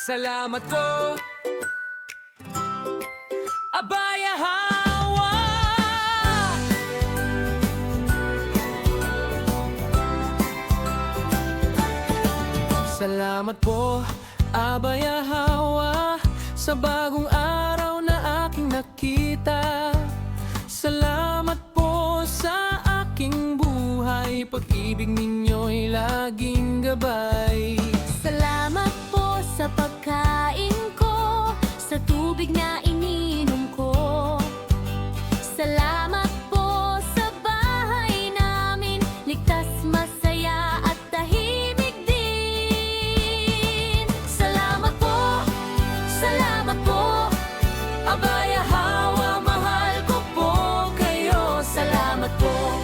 Salamat po, Abaya Hawa. Salamat po, Abaya Hawa, sa bagong araw na aking nakita. Salamat po sa aking buhay, pag-ibig ninyo'y laging gabay. Salamat po sa pagkain ko, sa tubig na iniinom ko. Salamat po sa bahay namin, ligtas, masaya at tahimik din. Salamat po, Abaya Hawa, mahal ko po kayo. Salamat po,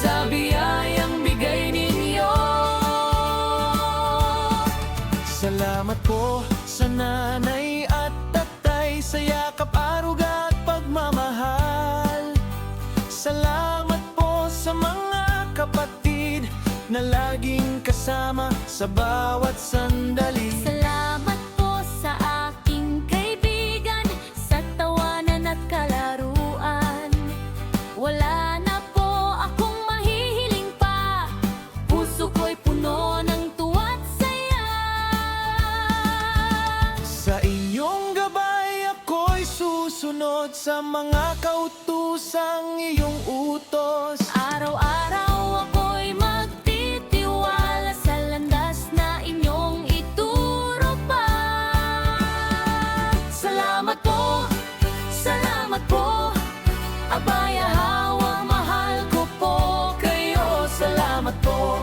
sa biyayang bigay ninyo. Salamat po sa nanay at tatay, sa yakap, aruga at pagmamahal. Salamat po sa mga kapatid na laging kasama sa bawat sandali. Salamat po sa aking kaibigan, sa tawanan at kalaruan. Wala na po akong mahihiling pa, puso ko'y puno ng tuwa't saya. Sa inyong gabay ako'y susunod, sa mga kautusang iyong utos. Araw-araw ako'y magtitiwala sa landas na inyong ituro pa. Salamat po, Abaya Hawa, mahal ko po kayo. Salamat po,